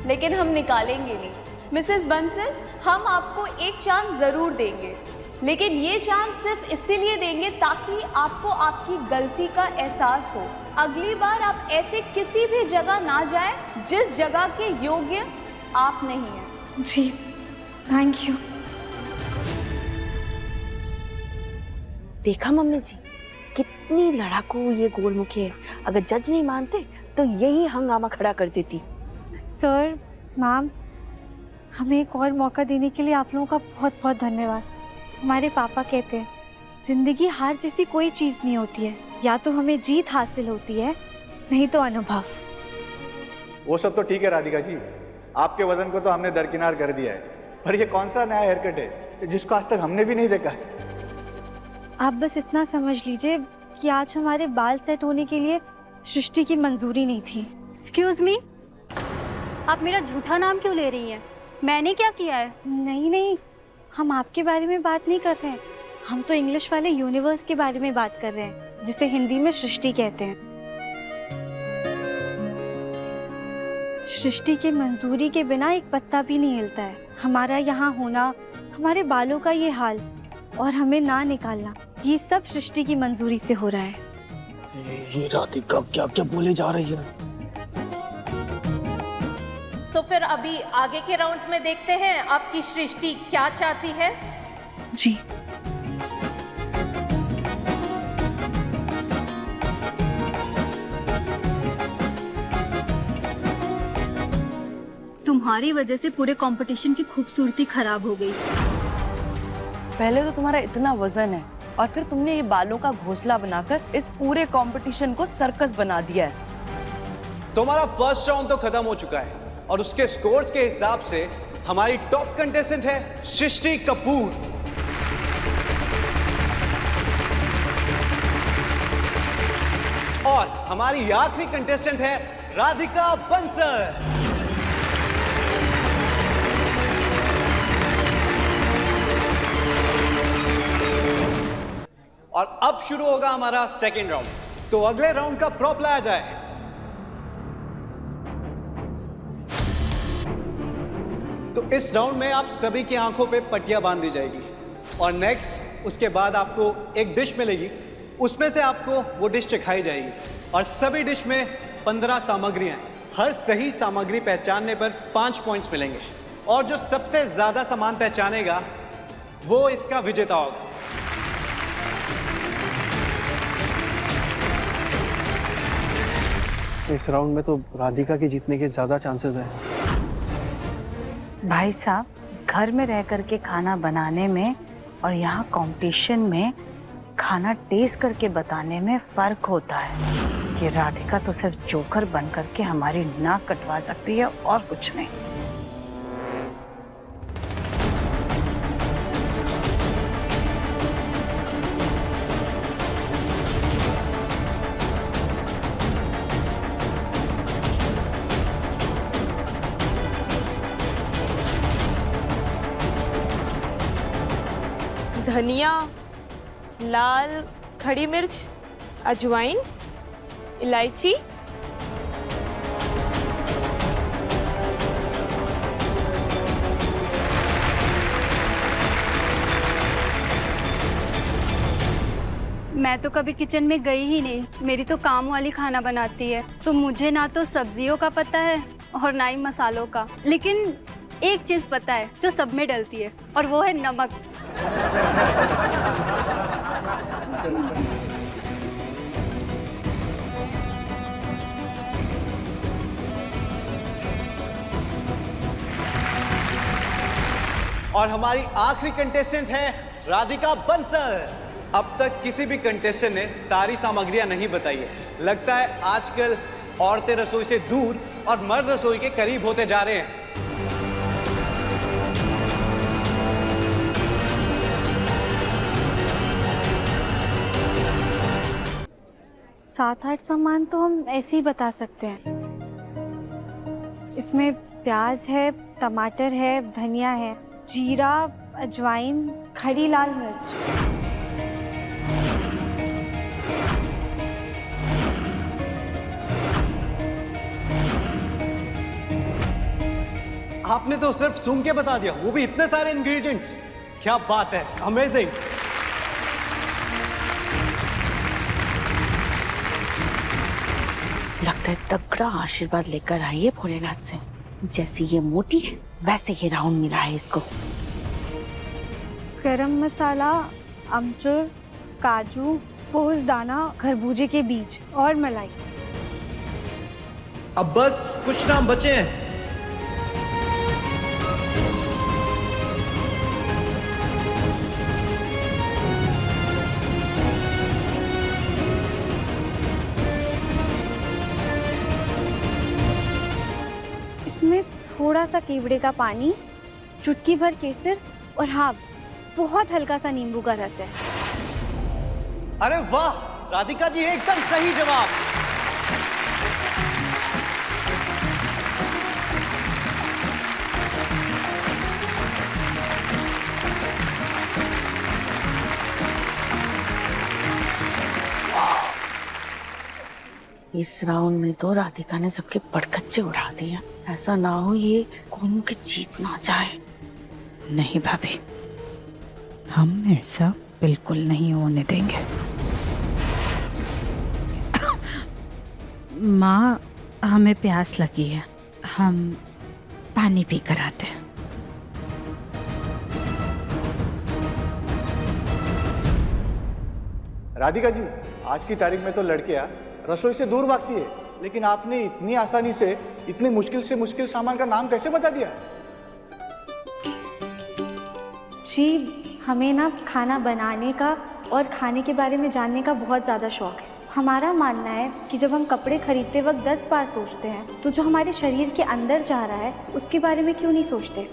लेकिन हम निकालेंगे नहीं। मिसेस बंसल, हम आपको एक चांस जरूर देंगे, लेकिन ये चांस सिर्फ इसीलिए देंगे ताकि आपको आपकी गलती का एहसास हो। अगली बार आप ऐसे किसी भी जगह ना जाएं जिस जगह के योग्य आप नहीं हैं। जी, थैंक यू। देखा मम्मी जी, कितनी लड़ाकू ये गोलमुखी है। अगर जज नहीं मानते तो यही हंगामा खड़ा कर देती। सर, मैम, हमें एक और मौका देने के लिए आप लोगों का बहुत बहुत धन्यवाद। हमारे पापा कहते हैं जिंदगी हार जैसी कोई चीज़ नहीं होती है, या तो हमें जीत हासिल होती है, नहीं तो अनुभव। वो सब तो ठीक है राधिका जी, आपके वजन को तो हमने दरकिनार कर दिया है, पर ये कौन सा नया हेयर कट है जिसको आज तक हमने भी नहीं देखा। आप बस इतना समझ लीजिए कि आज हमारे बाल सेट होने के लिए सृष्टि की मंजूरी नहीं थी। एक्सक्यूज मी, आप मेरा झूठा नाम क्यों ले रही हैं? मैंने क्या किया है? नहीं नहीं, हम आपके बारे में बात नहीं कर रहे हैं, हम तो इंग्लिश वाले यूनिवर्स के बारे में बात कर रहे हैं, जिसे हिंदी में सृष्टि कहते हैं। सृष्टि के मंजूरी के बिना एक पत्ता भी नहीं हिलता है। हमारा यहाँ होना, हमारे बालों का ये हाल और हमें ना निकालना, ये सब सृष्टि की मंजूरी से हो रहा है। ये राधिका क्या क्या बोले जा रही है? तो फिर अभी आगे के राउंड्स में देखते हैं आपकी सृष्टि क्या चाहती है। जी। तुम्हारी वजह से पूरे कंपटीशन की खूबसूरती खराब हो गई। पहले तो तुम्हारा इतना वजन है और फिर तुमने ये बालों का घोंसला बनाकर इस पूरे कंपटीशन को सर्कस बना दिया है। तुम्हारा फर्स्ट राउंड तो खत्म हो चुका है और उसके स्कोर्स के हिसाब से हमारी टॉप कंटेस्टेंट है सृष्टि कपूर। और हमारी आखिरी कंटेस्टेंट है राधिका बंसल। और अब शुरू होगा हमारा सेकेंड राउंड, तो अगले राउंड का प्रॉप लाया जाए। तो इस राउंड में आप सभी की आंखों पे पट्टियां बांध दी जाएगी और नेक्स्ट उसके बाद आपको एक डिश मिलेगी, उसमें से आपको वो डिश चखाई जाएगी और सभी डिश में 15 सामग्रियां हैं। हर सही सामग्री पहचानने पर 5 पॉइंट्स मिलेंगे और जो सबसे ज्यादा सामान पहचानेगा वो इसका विजेता होगा। इस राउंड में तो राधिका के जीतने के ज्यादा चांसेस हैं। भाई साहब, घर में रह करके खाना बनाने में और यहाँ कंपटीशन में खाना टेस्ट करके बताने में फर्क होता है। कि राधिका तो सिर्फ जोकर बन करके हमारी नाक कटवा सकती है और कुछ नहीं। धनिया, लाल खड़ी मिर्च, अजवाइन, इलायची, मैं तो कभी किचन में गई ही नहीं, मेरी तो काम वाली खाना बनाती है, तो मुझे ना तो सब्जियों का पता है और ना ही मसालों का। लेकिन एक चीज पता है जो सब में डलती है, और वो है नमक। और हमारी आखिरी कंटेस्टेंट है राधिका बंसल। अब तक किसी भी कंटेस्टेंट ने सारी सामग्रियां नहीं बताई है। लगता है आजकल औरतें रसोई से दूर और मर्द रसोई के करीब होते जा रहे हैं। सात आठ सामान तो हम ऐसे ही बता सकते हैं। इसमें प्याज है, टमाटर है, धनिया है, जीरा, अजवाइन, खड़ी लाल मिर्च। आपने तो सिर्फ सूंघ के बता दिया, वो भी इतने सारे इंग्रेडिएंट्स। क्या बात है, अमेजिंग। लगता है तगड़ा आशीर्वाद लेकर आई है भोलेनाथ से। जैसी ये मोटी है वैसे ये राउंड मिला है इसको। गरम मसाला, अमचूर, काजू, पोहदाना, खरबूजे के बीज और मलाई। अब बस कुछ नाम बचे हैं। इसमें थोड़ा सा केवड़े का पानी, चुटकी भर केसर और हाँ, बहुत हल्का सा नींबू का रस है। अरे वाह, राधिका जी एकदम सही जवाब। इस राउंड में तो राधिका ने सबके पड़कच्चे उड़ा दिए। ऐसा ना हो ये कोनो की जीत ना जाए। नहीं भाभी, हम ऐसा बिल्कुल नहीं होने देंगे। माँ, हमें प्यास लगी है, हम पानी पी कर आते हैं। राधिका जी, आज की तारीख में तो लड़कियां रसोई से दूर भागती है, लेकिन आपने इतनी आसानी से इतनी मुश्किल से मुश्किल सामान का नाम कैसे बता दिया? जी, हमें ना खाना बनाने का और खाने के बारे में जानने का बहुत ज़्यादा शौक है। हमारा मानना है कि जब हम कपड़े खरीदते वक्त 10 बार सोचते हैं, तो जो हमारे शरीर के अंदर जा रहा है उसके बारे में क्यों नहीं सोचते?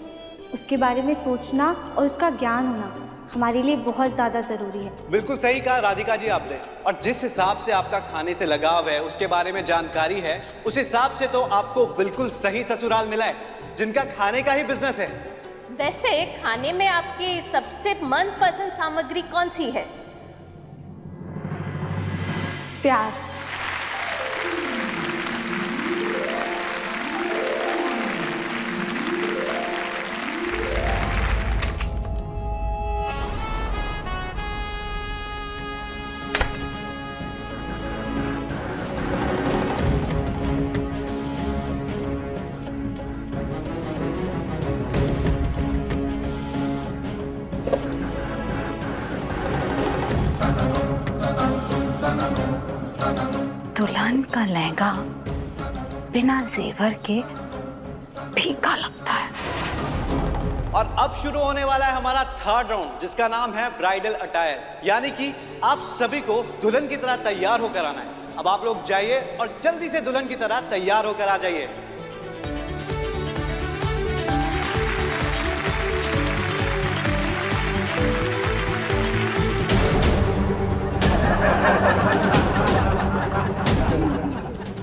उसके बारे में सोचना और उसका ज्ञान होना हमारे लिए बहुत ज़्यादा ज़रूरी है। बिल्कुल सही कहा राधिका जी आपने। और जिस हिसाब से आपका खाने से लगाव है, उसके बारे में जानकारी है, उस हिसाब से तो आपको बिल्कुल सही ससुराल मिला है, जिनका खाने का ही बिजनेस है। वैसे खाने में आपकी सबसे मनपसंद सामग्री कौन सी है? प्यार। दुल्हन का लहंगा बिना जेवर के फीका लगता है। और अब शुरू होने वाला है हमारा थर्ड राउंड, जिसका नाम है ब्राइडल अटायर, यानी कि आप सभी को दुल्हन की तरह तैयार होकर आना है। अब आप लोग जाइए और जल्दी से दुल्हन की तरह तैयार होकर आ जाइए।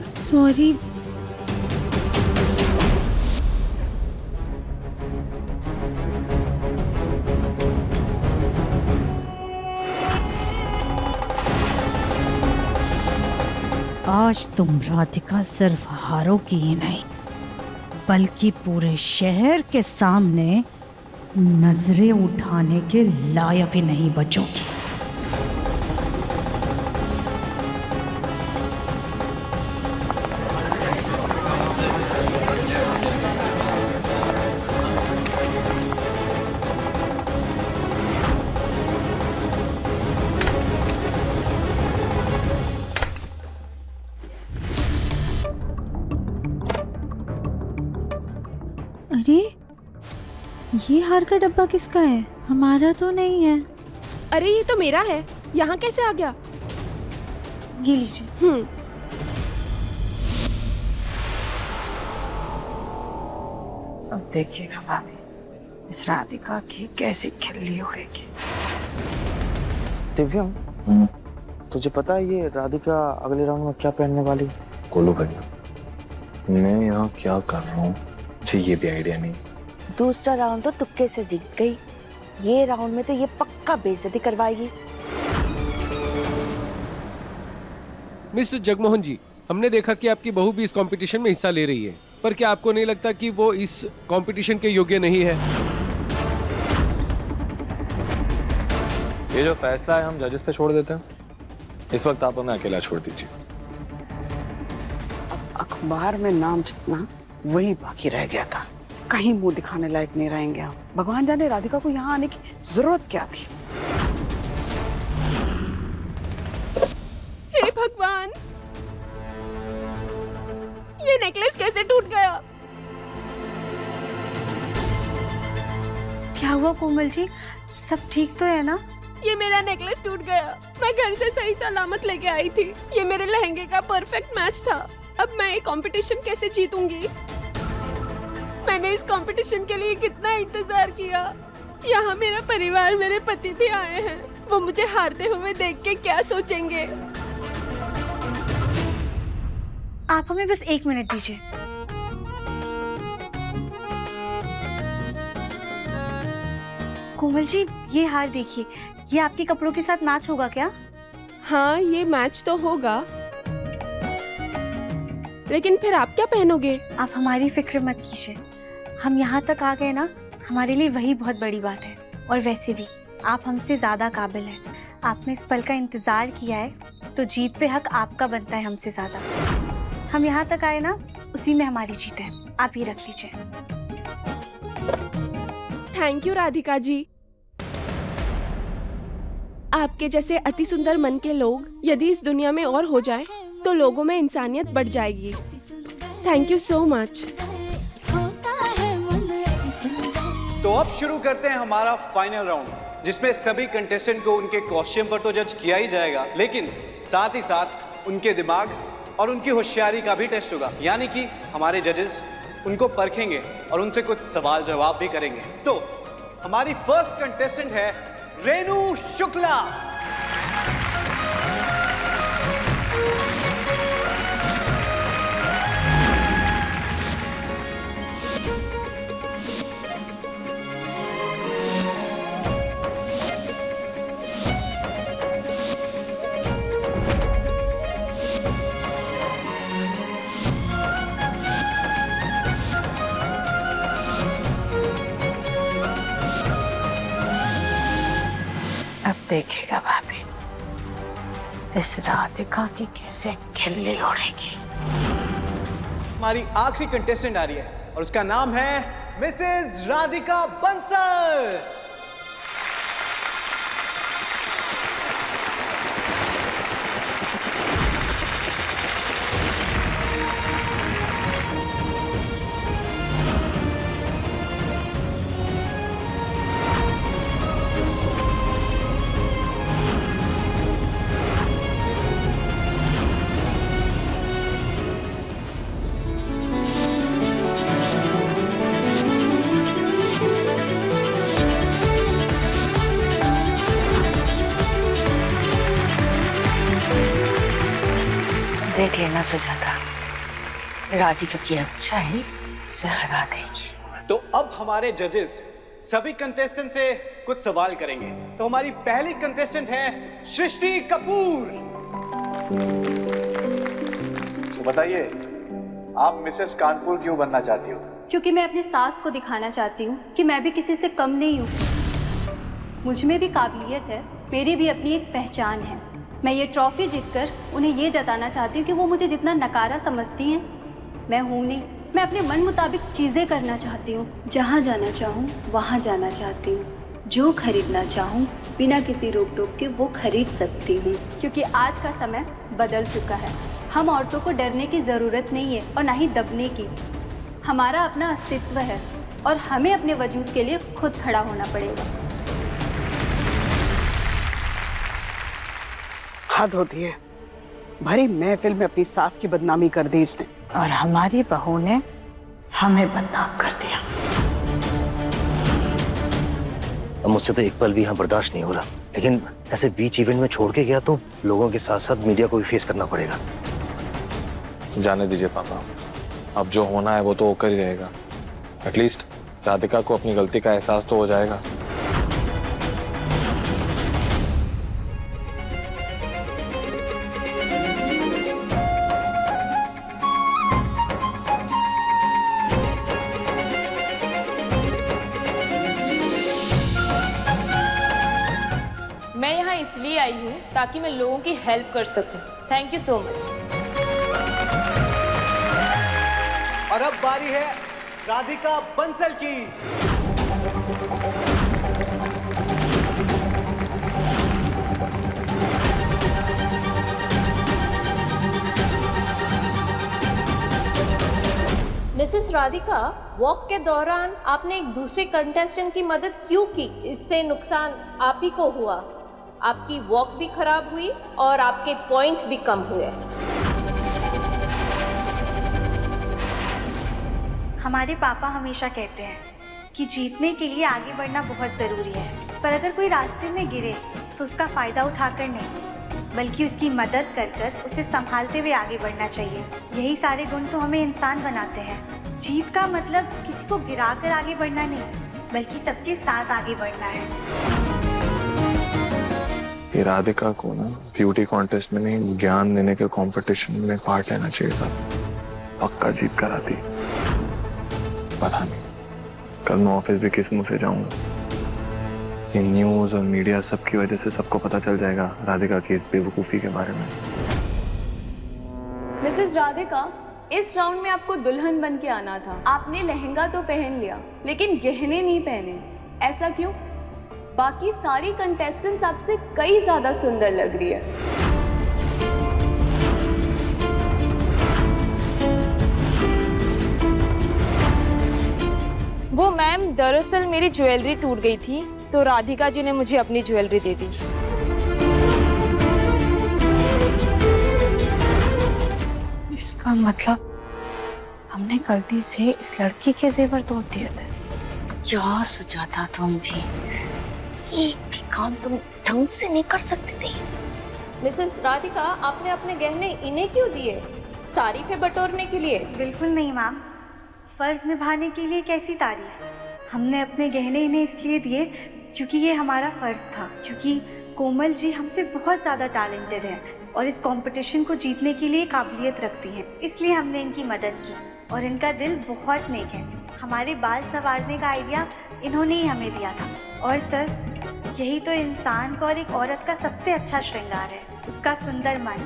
सॉरी, आज तुम राधिका सिर्फ हारोगी ही नहीं, बल्कि पूरे शहर के सामने नजरें उठाने के लायक भी नहीं बचोगी। अरे ये हार का डब्बा किसका है? हमारा तो नहीं है। अरे ये तो मेरा है, यहाँ कैसे आ गया? ये लीजिए। अब देखिएगा भाभी, इस राधिका की कैसी खिल्ली उड़ेगी। दिव्यम, तुझे पता है ये राधिका अगले राउंड में क्या पहनने वाली? बोलो भैया, मैं यहाँ क्या कर रहा हूँ मुझे ये भी आइडिया नहीं। दूसरा राउंड तो तुक्के से जीत गई, ये राउंड में तो ये पक्का बेइज्जती करवाएगी। मिस्टर जगमोहन जी, हमने देखा कि आपकी बहू भी इस कंपटीशन में हिस्सा ले रही है, पर क्या आपको नहीं लगता कि वो इस कंपटीशन के योग्य नहीं है? ये जो फैसला है हम जजेस पे छोड़ देते हैं। इस वक्त आप हमें अकेला छोड़ दीजिए। अब अखबार में नाम छपना वही बाकी रह गया था, कहीं मुंह दिखाने लायक नहीं रहेंगे हम। भगवान जाने राधिका को यहाँ आने की जरूरत क्या थी। हे भगवान, ये नेकलेस कैसे टूट गया? क्या हुआ कोमल जी, सब ठीक तो है ना? ये मेरा नेकलेस टूट गया। मैं घर से सही सलामत लेके आई थी। ये मेरे लहंगे का परफेक्ट मैच था। अब मैं ये कंपटीशन कैसे जीतूंगी? मैंने इस कंपटीशन के लिए कितना इंतजार किया। यहाँ मेरा परिवार, मेरे पति भी आए हैं। वो मुझे हारते हुए देख के क्या सोचेंगे? आप हमें बस 1 मिनट दीजिए। कोमल जी, ये हार देखिए, ये आपके कपड़ों के साथ मैच होगा क्या? हाँ, ये मैच तो होगा, लेकिन फिर आप क्या पहनोगे? आप हमारी फिक्र मत कीजिए, हम यहाँ तक आ गए ना, हमारे लिए वही बहुत बड़ी बात है। और वैसे भी आप हमसे ज़्यादा काबिल हैं। आपने इस पल का इंतज़ार किया है, तो जीत पे हक आपका बनता है हमसे ज़्यादा। हम यहाँ तक आए ना, उसी में हमारी जीत है। आप ये रख लीजिए। Thank you Radhika ji. आपके जैसे अति सुंदर मन के लोग यदि इस दुनिया में और हो जाए तो लोगों में इंसानियत बढ़ जाएगी। Thank you so much. तो अब शुरू करते हैं हमारा फाइनल राउंड, जिसमें सभी कंटेस्टेंट को उनके कॉस्ट्यूम पर तो जज किया ही जाएगा, लेकिन साथ ही साथ उनके दिमाग और उनकी होशियारी का भी टेस्ट होगा। यानी कि हमारे जजेस उनको परखेंगे और उनसे कुछ सवाल जवाब भी करेंगे। तो हमारी फर्स्ट कंटेस्टेंट है रेनू शुक्ला। अब देखेगा भाभी, इस राधिका की कैसे खिल्ली उड़ेगी। हमारी आखिरी कंटेस्टेंट आ रही है और उसका नाम है मिसेस राधिका बंसल। देख लेना सुजाता, राधिका की अच्छाई से हरा देगी। तो अब हमारे जजेस सभी कंटेस्टेंट से कुछ सवाल करेंगे। तो हमारी पहली कंटेस्टेंट है सृष्टि कपूर। तो बताइए, आप मिसेस कानपुर क्यों बनना चाहती हो? क्योंकि मैं अपनी सास को दिखाना चाहती हूँ कि मैं भी किसी से कम नहीं हूँ। मुझ में भी काबिलियत है, मेरी भी अपनी एक पहचान है। मैं ये ट्रॉफी जीतकर उन्हें ये जताना चाहती हूँ कि वो मुझे जितना नकारा समझती हैं, मैं हूँ नहीं। मैं अपने मन मुताबिक चीज़ें करना चाहती हूँ, जहाँ जाना चाहूँ वहाँ जाना चाहती हूँ, जो खरीदना चाहूँ बिना किसी रोक टोक के वो खरीद सकती हूँ। क्योंकि आज का समय बदल चुका है। हम औरतों को डरने की ज़रूरत नहीं है और ना ही दबने की। हमारा अपना अस्तित्व है और हमें अपने वजूद के लिए खुद खड़ा होना पड़ेगा। हद होती है, भरी महफिल में अपनी सास की बदनामी कर दी इसने। और हमारी बहू ने हमें बदनाम कर दिया। अब मुझसे तो एक पल भी यहाँ बर्दाश्त नहीं हो रहा, लेकिन ऐसे बीच इवेंट में छोड़ के गया तो लोगों के साथ साथ मीडिया को भी फेस करना पड़ेगा। जाने दीजिए पापा, अब जो होना है वो तो होकर ही रहेगा। एटलीस्ट राधिका को अपनी गलती का एहसास तो हो जाएगा। मैं यहाँ इसलिए आई हूँ ताकि मैं लोगों की हेल्प कर सकूँ। Thank you so much. और अब बारी है राधिका बंसल की। मिसेस राधिका, वॉक के दौरान आपने एक दूसरे कंटेस्टेंट की मदद क्यों की? इससे नुकसान आप ही को हुआ। आपकी वॉक भी खराब हुई और आपके पॉइंट्स भी कम हुए। हमारे पापा हमेशा कहते हैं कि जीतने के लिए आगे बढ़ना बहुत ज़रूरी है, पर अगर कोई रास्ते में गिरे तो उसका फ़ायदा उठाकर नहीं, बल्कि उसकी मदद कर कर उसे संभालते हुए आगे बढ़ना चाहिए। यही सारे गुण तो हमें इंसान बनाते हैं। जीत का मतलब किसी को गिराकर आगे बढ़ना नहीं, बल्कि सबके साथ आगे बढ़ना है। ये राधिका को ना ब्यूटी कॉन्टेस्ट में नहीं, ज्ञान देने के कंपटीशन में पार्ट लेना चाहिए था। पक्का जीत कर आती। पता नहीं कल मैं ऑफिस भी किस मुंह से जाऊंगा। ये न्यूज़ और मीडिया सबकी वजह से सबको पता चल जाएगा राधिका की इस बेवकूफ़ी के बारे में। मिसेस राधिका, इस राउंड में आपको दुल्हन बन के आना था। आपने लहंगा तो पहन लिया, लेकिन गहने नहीं पहने। ऐसा क्यों? बाकी सारी कंटेस्टेंट्स आपसे कई ज्यादा सुंदर लग रही है। वो मैम, दरअसल मेरी ज्वेलरी टूट गई थी तो राधिका जी ने मुझे अपनी ज्वेलरी दे दी। इसका मतलब हमने गलती से इस लड़की के जेवर तोड़ दिए थे। क्या सोचा था तुम भी? एक भी काम तुम ढंग से नहीं कर सकती थी। मिसेस राधिका, आपने अपने गहने इन्हें क्यों दिए? तारीफें बटोरने के लिए? बिल्कुल नहीं मैम, फ़र्ज़ निभाने के लिए कैसी तारीफ। हमने अपने गहने इन्हें इसलिए दिए क्योंकि ये हमारा फ़र्ज़ था, क्योंकि कोमल जी हमसे बहुत ज़्यादा टैलेंटेड हैं और इस कंपटीशन को जीतने के लिए काबिलियत रखती हैं, इसलिए हमने इनकी मदद की। और इनका दिल बहुत नेक है। हमारे बाल संवारने का आइडिया इन्होंने ही हमें दिया था। और सर, यही तो इंसान का और एक औरत का सबसे अच्छा श्रृंगार है, उसका सुंदर मन,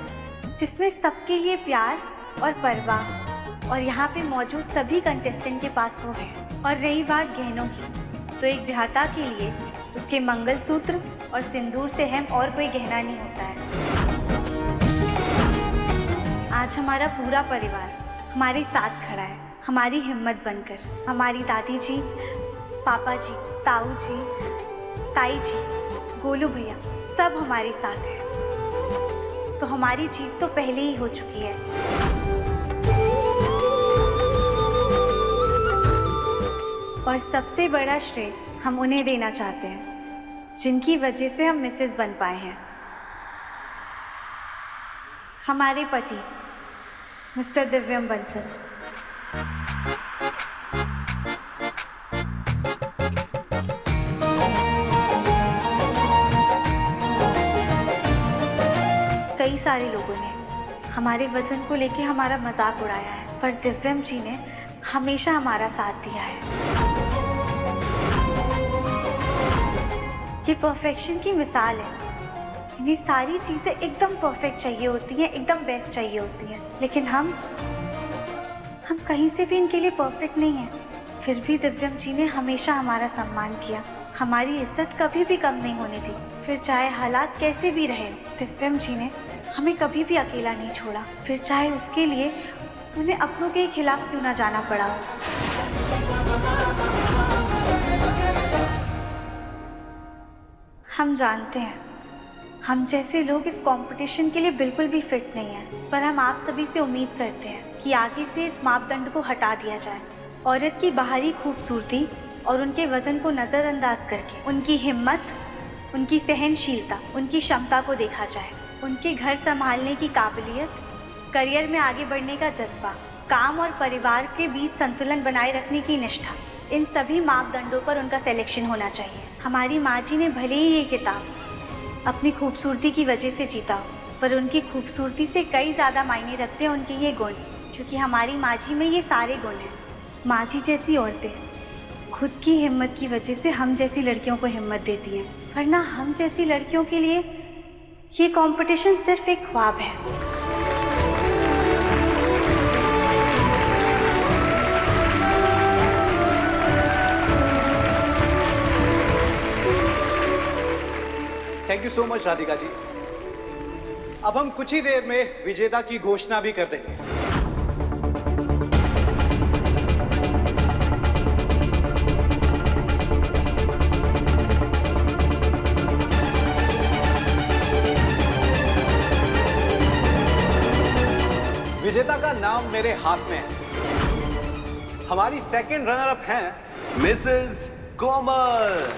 जिसमें सबके लिए प्यार और परवाह। और यहाँ पे मौजूद सभी कंटेस्टेंट के पास वो है। और रही बात गहनों की, तो एक विधाता के लिए उसके मंगलसूत्र और सिंदूर से अहम और कोई गहना नहीं होता है। आज हमारा पूरा परिवार हमारे साथ खड़ा है, हमारी हिम्मत बनकर। हमारी दादी जी, पापा जी, ताऊ जी, ताई जी, गोलू भैया, सब हमारे साथ हैं। तो हमारी जीत तो पहले ही हो चुकी है। और सबसे बड़ा श्रेय हम उन्हें देना चाहते हैं जिनकी वजह से हम मिसेस बन पाए हैं। हमारे पति मिस्टर दिव्यम बंसल। कई सारे लोगों ने हमारे वजन को लेके हमारा मजाक उड़ाया है, पर दिव्यम जी ने हमेशा हमारा साथ दिया है। ये परफेक्शन की मिसाल है। इन्हें सारी चीज़ें एकदम परफेक्ट चाहिए होती हैं, एकदम बेस्ट चाहिए होती हैं, लेकिन हम कहीं से भी इनके लिए परफेक्ट नहीं हैं। फिर भी दिव्यम जी ने हमेशा हमारा सम्मान किया, हमारी इज्जत कभी भी कम नहीं होने दी। फिर चाहे हालात कैसे भी रहे, दिव्यम जी ने हमें कभी भी अकेला नहीं छोड़ा, फिर चाहे उसके लिए उन्हें अपनों के खिलाफ क्यों ना जाना पड़ा हो। हम जानते हैं हम जैसे लोग इस कंपटीशन के लिए बिल्कुल भी फिट नहीं हैं, पर हम आप सभी से उम्मीद करते हैं कि आगे से इस मापदंड को हटा दिया जाए। औरत की बाहरी खूबसूरती और उनके वज़न को नज़रअंदाज करके उनकी हिम्मत, उनकी सहनशीलता, उनकी क्षमता को देखा जाए। उनके घर संभालने की काबिलियत, करियर में आगे बढ़ने का जज्बा, काम और परिवार के बीच संतुलन बनाए रखने की निष्ठा, इन सभी मापदंडों पर उनका सिलेक्शन होना चाहिए। हमारी माँ जी ने भले ही ये किताब अपनी खूबसूरती की वजह से जीता हो, पर उनकी खूबसूरती से कई ज़्यादा मायने रखते हैं उनके ये गुण, क्योंकि हमारी माँ जी में ये सारे गुण हैं। माँ जी जैसी औरतें खुद की हिम्मत की वजह से हम जैसी लड़कियों को हिम्मत देती हैं, वरना हम जैसी लड़कियों के लिए ये कंपटीशन सिर्फ एक ख्वाब है। Thank you so much Radhika ji. अब हम कुछ ही देर में विजेता की घोषणा भी कर देंगे। विजेता का नाम मेरे हाथ में है। हमारी सेकंड रनर अप हैं मिसेस कोमल।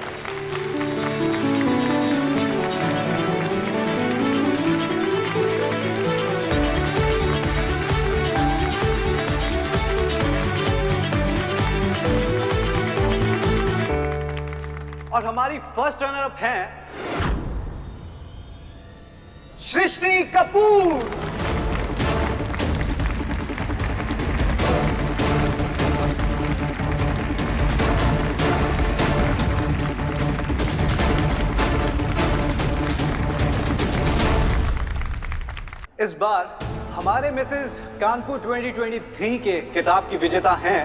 और हमारी फर्स्ट रनर अप हैं सृष्टि कपूर। इस बार हमारे मिसेस कानपुर 2023 के खिताब की विजेता हैं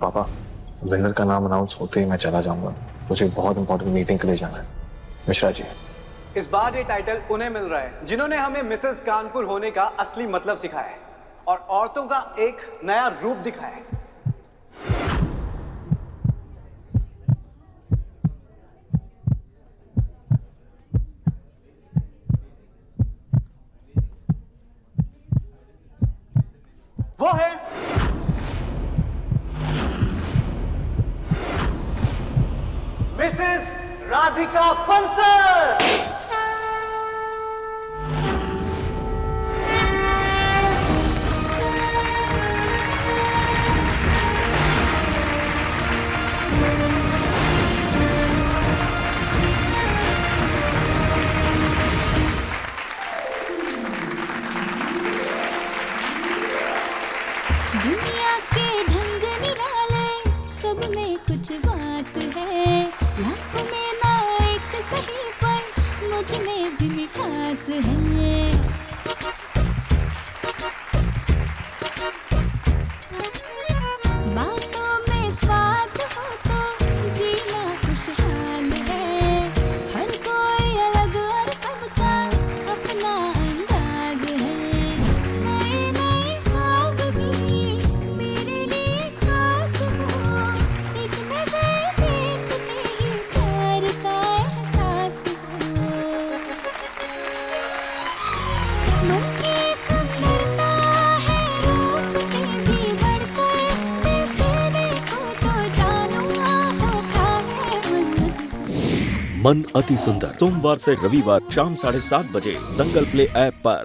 पापा, विनर का नाम अनाउंस होते ही मैं चला जाऊंगा। मुझे बहुत इंपॉर्टेंट मीटिंग के लिए जाना है। मिश्रा जी, इस बार ये टाइटल उन्हें मिल रहा है जिन्होंने हमें मिसेस कानपुर होने का असली मतलब सिखाया है और औरतों का एक नया रूप दिखाया है। वो है मिसेस राधिका बंसल। दुनिया के ढंग निराले, सब में कुछ बात है। लाखों में ना एक सही, पर मुझ में भी मिठास है। बातों में स्वाद हो तो जीना खुशहाल है। हर कोई अलग और सबका अपना अंदाज है। नए नए ख्वाब भी मेरे लिए खास हो। एक नजर देखते ही प्यार का एहसास हो। मन की सुंदरता है रूप से भी बढ़कर। दिल से देखो तो जानो होता है मन। मन अति सुंदर, सोमवार से रविवार शाम 7:30 बजे दंगल प्ले ऐप पर।